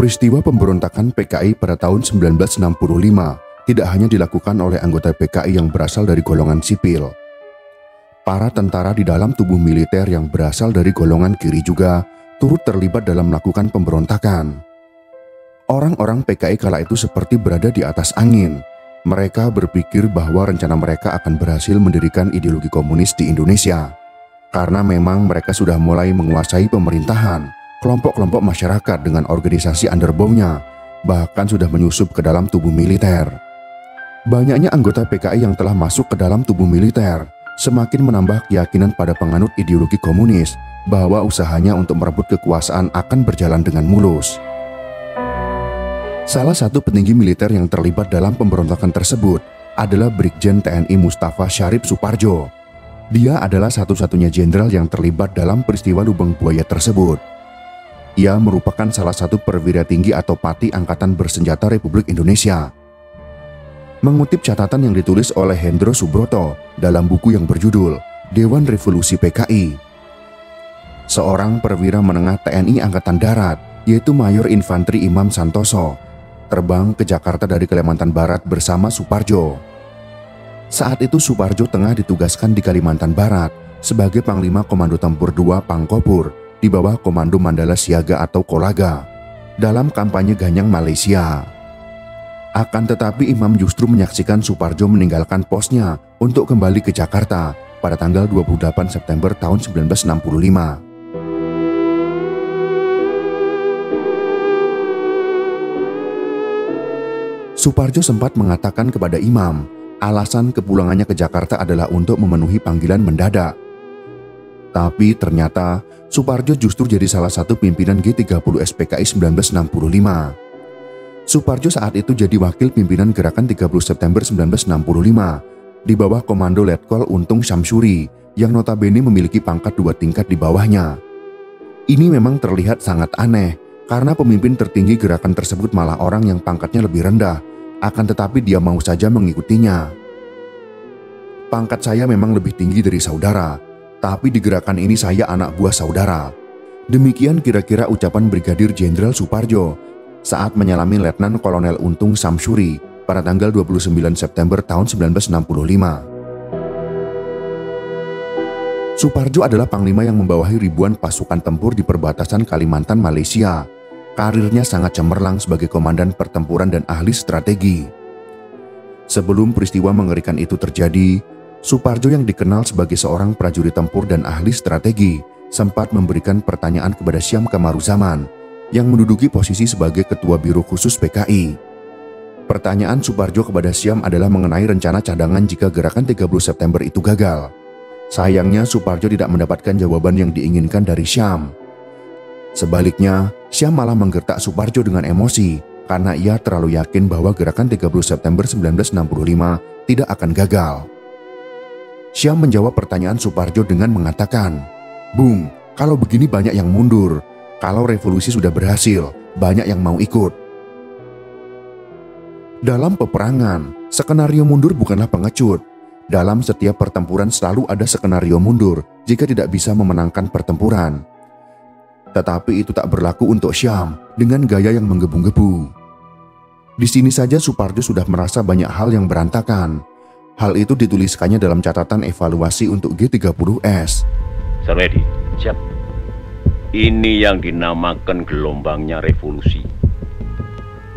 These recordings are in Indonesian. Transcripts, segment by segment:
Peristiwa pemberontakan PKI pada tahun 1965 tidak hanya dilakukan oleh anggota PKI yang berasal dari golongan sipil. Para tentara di dalam tubuh militer yang berasal dari golongan kiri juga turut terlibat dalam melakukan pemberontakan. Orang-orang PKI kala itu seperti berada di atas angin. Mereka berpikir bahwa rencana mereka akan berhasil mendirikan ideologi komunis di Indonesia. Karena memang mereka sudah mulai menguasai pemerintahan, kelompok-kelompok masyarakat dengan organisasi underbownya bahkan sudah menyusup ke dalam tubuh militer. Banyaknya anggota PKI yang telah masuk ke dalam tubuh militer semakin menambah keyakinan pada penganut ideologi komunis bahwa usahanya untuk merebut kekuasaan akan berjalan dengan mulus. Salah satu petinggi militer yang terlibat dalam pemberontakan tersebut adalah Brigjen TNI Mustafa Syarif Soepardjo. Dia adalah satu-satunya jenderal yang terlibat dalam peristiwa Lubang Buaya tersebut. Ia merupakan salah satu perwira tinggi atau Pati Angkatan Bersenjata Republik Indonesia. Mengutip catatan yang ditulis oleh Hendro Subroto dalam buku yang berjudul Dewan Revolusi PKI, seorang perwira menengah TNI Angkatan Darat, yaitu Mayor Infantri Imam Santoso, terbang ke Jakarta dari Kalimantan Barat bersama Soepardjo. Saat itu Soepardjo tengah ditugaskan di Kalimantan Barat sebagai Panglima Komando Tempur II Pangkopur di bawah Komando Mandala Siaga atau Kolaga dalam kampanye Ganyang Malaysia. Akan tetapi Imam justru menyaksikan Soepardjo meninggalkan posnya untuk kembali ke Jakarta pada tanggal 28 September tahun 1965. Soepardjo sempat mengatakan kepada Imam, alasan kepulangannya ke Jakarta adalah untuk memenuhi panggilan mendadak. Tapi ternyata Soepardjo justru jadi salah satu pimpinan G30 SPKI 1965. Soepardjo saat itu jadi wakil pimpinan Gerakan 30 September 1965 di bawah Komando Letkol Untung Syamsuri yang notabene memiliki pangkat 2 tingkat di bawahnya. Ini memang terlihat sangat aneh karena pemimpin tertinggi gerakan tersebut malah orang yang pangkatnya lebih rendah, akan tetapi dia mau saja mengikutinya. Pangkat saya memang lebih tinggi dari saudara, tapi di gerakan ini saya anak buah saudara. Demikian kira-kira ucapan Brigadir Jenderal Soepardjo saat menyalami Letnan Kolonel Untung Syamsuri pada tanggal 29 September tahun 1965. Soepardjo adalah panglima yang membawahi ribuan pasukan tempur di perbatasan Kalimantan Malaysia. Karirnya sangat cemerlang sebagai komandan pertempuran dan ahli strategi. Sebelum peristiwa mengerikan itu terjadi, Soepardjo yang dikenal sebagai seorang prajurit tempur dan ahli strategi sempat memberikan pertanyaan kepada Syam Kamaruzaman yang menduduki posisi sebagai Ketua Biro Khusus PKI. Pertanyaan Soepardjo kepada Syam adalah mengenai rencana cadangan jika Gerakan 30 September itu gagal. Sayangnya Soepardjo tidak mendapatkan jawaban yang diinginkan dari Syam. Sebaliknya, Syam malah menggertak Soepardjo dengan emosi karena ia terlalu yakin bahwa Gerakan 30 September 1965 tidak akan gagal. Syam menjawab pertanyaan Soepardjo dengan mengatakan, "Bung, kalau begini banyak yang mundur. Kalau revolusi sudah berhasil, banyak yang mau ikut." Dalam peperangan, skenario mundur bukanlah pengecut. Dalam setiap pertempuran selalu ada skenario mundur jika tidak bisa memenangkan pertempuran. Tetapi itu tak berlaku untuk Syam dengan gaya yang menggebu-gebu. Di sini saja Soepardjo sudah merasa banyak hal yang berantakan. Hal itu dituliskannya dalam catatan evaluasi untuk G30S. Sir Medi, siap. Ini yang dinamakan gelombangnya revolusi.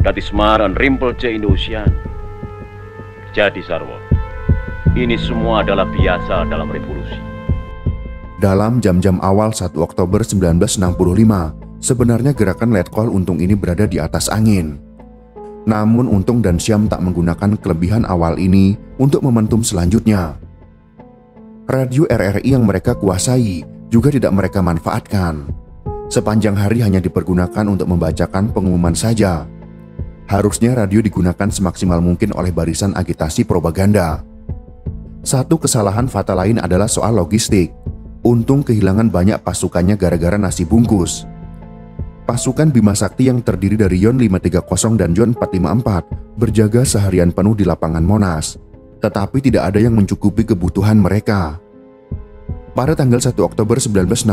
Datismaran Rimpel C Indosian. Jadi Sarwo, ini semua adalah biasa dalam revolusi. Dalam jam-jam awal 1 Oktober 1965, sebenarnya gerakan Letkol Untung ini berada di atas angin. Namun Untung dan Syam tak menggunakan kelebihan awal ini untuk momentum selanjutnya. Radio RRI yang mereka kuasai juga tidak mereka manfaatkan. Sepanjang hari hanya dipergunakan untuk membacakan pengumuman saja. Harusnya radio digunakan semaksimal mungkin oleh barisan agitasi propaganda. Satu kesalahan fatal lain adalah soal logistik. Untung kehilangan banyak pasukannya gara-gara nasi bungkus. Pasukan Bima Sakti yang terdiri dari Yon 530 dan Yon 454 berjaga seharian penuh di lapangan Monas, tetapi tidak ada yang mencukupi kebutuhan mereka. Pada tanggal 1 Oktober 1965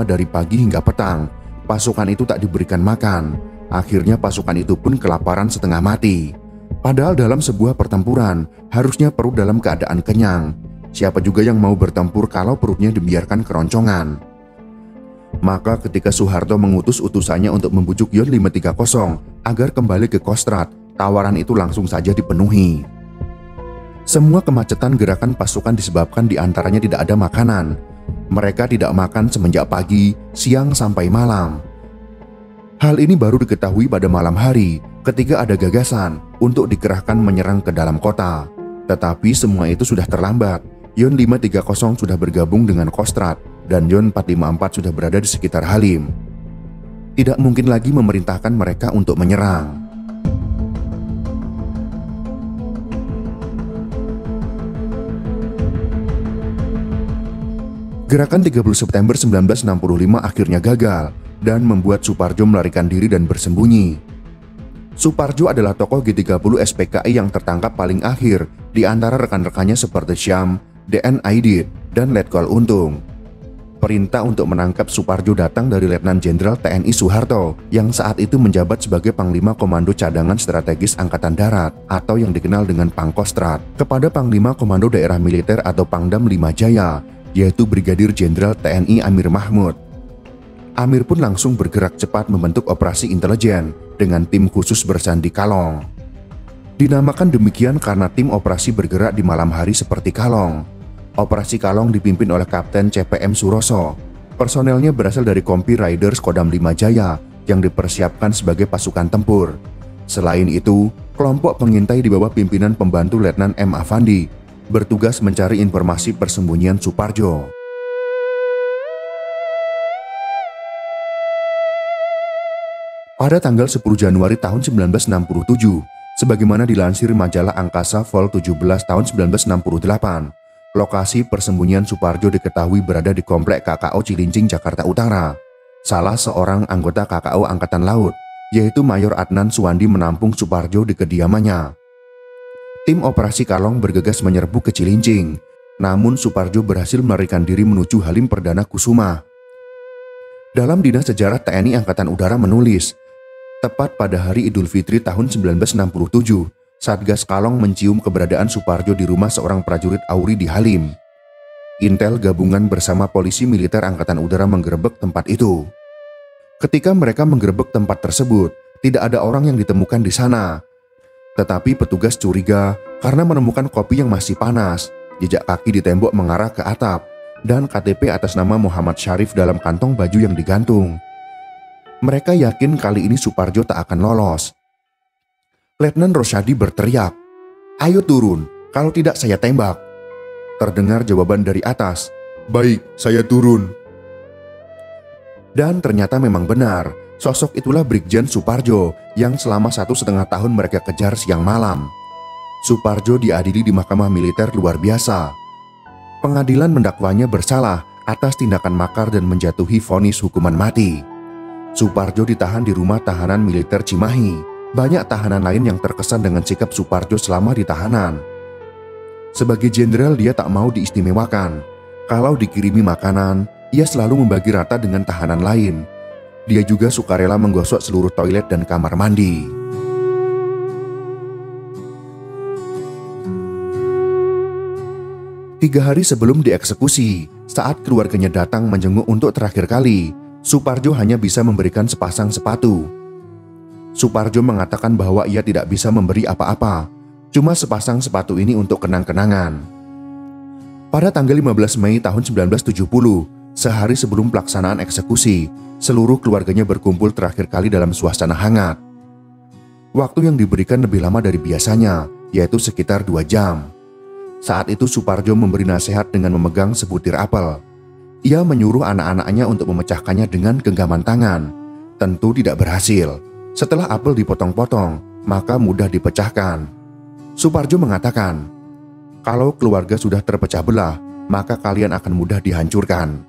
dari pagi hingga petang, pasukan itu tak diberikan makan, Akhirnya pasukan itu pun kelaparan setengah mati. Padahal dalam sebuah pertempuran harusnya perut dalam keadaan kenyang. Siapa juga yang mau bertempur kalau perutnya dibiarkan keroncongan? Maka ketika Soeharto mengutus utusannya untuk membujuk Yon 530 agar kembali ke Kostrad, tawaran itu langsung saja dipenuhi. Semua kemacetan gerakan pasukan disebabkan diantaranya tidak ada makanan. Mereka tidak makan semenjak pagi, siang sampai malam. Hal ini baru diketahui pada malam hari ketika ada gagasan untuk dikerahkan menyerang ke dalam kota. Tetapi semua itu sudah terlambat. Yon 530 sudah bergabung dengan Kostrad dan Yon 454 sudah berada di sekitar Halim. Tidak mungkin lagi memerintahkan mereka untuk menyerang. Gerakan 30 September 1965 akhirnya gagal dan membuat Suparjo melarikan diri dan bersembunyi. Suparjo adalah tokoh G30 SPKI yang tertangkap paling akhir di antara rekan-rekannya seperti Syam, DN Aidit, dan Letkol Untung. Perintah untuk menangkap Suparjo datang dari Letnan Jenderal TNI Soeharto yang saat itu menjabat sebagai Panglima Komando Cadangan Strategis Angkatan Darat atau yang dikenal dengan Pangkostrat kepada Panglima Komando Daerah Militer atau Pangdam 5 Jaya, yaitu Brigadir Jenderal TNI Amir Mahmud. Amir pun langsung bergerak cepat membentuk operasi intelijen dengan tim khusus bersandi Kalong. Dinamakan demikian karena tim operasi bergerak di malam hari seperti Kalong. Operasi Kalong dipimpin oleh Kapten CPM Suroso. Personelnya berasal dari Kompi Riders Kodam 5 Jaya yang dipersiapkan sebagai pasukan tempur. Selain itu, kelompok pengintai di bawah pimpinan pembantu Letnan M. Afandi bertugas mencari informasi persembunyian Suparjo. Pada tanggal 10 Januari tahun 1967, sebagaimana dilansir majalah Angkasa Vol 17 tahun 1968, lokasi persembunyian Suparjo diketahui berada di Komplek KKO Cilincing, Jakarta Utara. Salah seorang anggota KKO Angkatan Laut, yaitu Mayor Adnan Suwandi, menampung Suparjo di kediamannya. Tim operasi Kalong bergegas menyerbu ke Cilincing, namun Suparjo berhasil melarikan diri menuju Halim Perdana Kusuma. Dalam Dinas Sejarah TNI Angkatan Udara menulis, tepat pada hari Idul Fitri tahun 1967, Satgas Kalong mencium keberadaan Suparjo di rumah seorang prajurit Auri di Halim. Intel gabungan bersama polisi militer Angkatan Udara menggerebek tempat itu. Ketika mereka menggerebek tempat tersebut, tidak ada orang yang ditemukan di sana. Tetapi petugas curiga karena menemukan kopi yang masih panas, jejak kaki di tembok mengarah ke atap, dan KTP atas nama Muhammad Syarif dalam kantong baju yang digantung. Mereka yakin kali ini Suparjo tak akan lolos. Letnan Rosyadi berteriak, "Ayo turun, kalau tidak saya tembak." Terdengar jawaban dari atas, "Baik, saya turun." Dan ternyata memang benar, sosok itulah Brigjen Suparjo yang selama 1,5 tahun mereka kejar siang malam. Suparjo diadili di Mahkamah Militer luar biasa. Pengadilan mendakwanya bersalah atas tindakan makar dan menjatuhi vonis hukuman mati. Suparjo ditahan di rumah tahanan militer Cimahi. Banyak tahanan lain yang terkesan dengan sikap Suparjo selama di tahanan. Sebagai jenderal, dia tak mau diistimewakan. Kalau dikirimi makanan, ia selalu membagi rata dengan tahanan lain. Dia juga sukarela menggosok seluruh toilet dan kamar mandi. Tiga hari sebelum dieksekusi, saat keluarganya datang menjenguk untuk terakhir kali, Suparjo hanya bisa memberikan sepasang sepatu. Suparjo mengatakan bahwa ia tidak bisa memberi apa-apa, cuma sepasang sepatu ini untuk kenang-kenangan. Pada tanggal 15 Mei tahun 1970, sehari sebelum pelaksanaan eksekusi, seluruh keluarganya berkumpul terakhir kali dalam suasana hangat. Waktu yang diberikan lebih lama dari biasanya, yaitu sekitar 2 jam. Saat itu Suparjo memberi nasihat dengan memegang sebutir apel. Ia menyuruh anak-anaknya untuk memecahkannya dengan genggaman tangan. Tentu tidak berhasil. Setelah apel dipotong-potong, maka mudah dipecahkan. Suparjo mengatakan, "Kalau keluarga sudah terpecah belah, maka kalian akan mudah dihancurkan."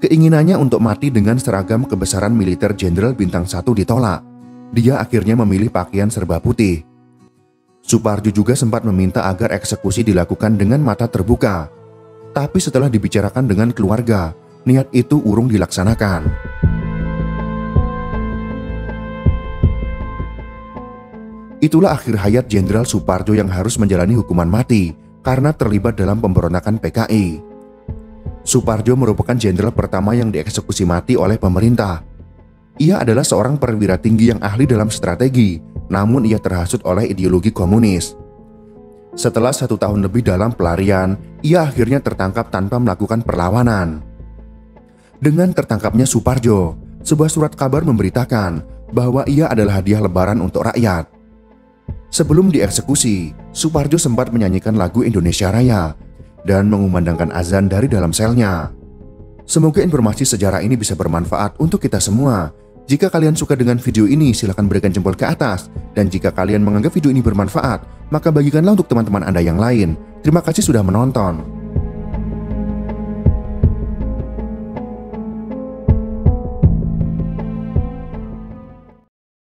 Keinginannya untuk mati dengan seragam kebesaran militer Jenderal Bintang 1 ditolak. Dia akhirnya memilih pakaian serba putih. Suparjo juga sempat meminta agar eksekusi dilakukan dengan mata terbuka. Tapi setelah dibicarakan dengan keluarga, niat itu urung dilaksanakan. Itulah akhir hayat Jenderal Suparjo yang harus menjalani hukuman mati karena terlibat dalam pemberontakan PKI. Suparjo merupakan jenderal pertama yang dieksekusi mati oleh pemerintah. Ia adalah seorang perwira tinggi yang ahli dalam strategi, namun ia terhasut oleh ideologi komunis. Setelah 1 tahun lebih dalam pelarian, ia akhirnya tertangkap tanpa melakukan perlawanan. Dengan tertangkapnya Suparjo, sebuah surat kabar memberitakan bahwa ia adalah hadiah lebaran untuk rakyat. Sebelum dieksekusi, Suparjo sempat menyanyikan lagu Indonesia Raya dan mengumandangkan azan dari dalam selnya. Semoga informasi sejarah ini bisa bermanfaat untuk kita semua. Jika kalian suka dengan video ini, silahkan berikan jempol ke atas. Dan jika kalian menganggap video ini bermanfaat, maka bagikanlah untuk teman-teman Anda yang lain. Terima kasih sudah menonton.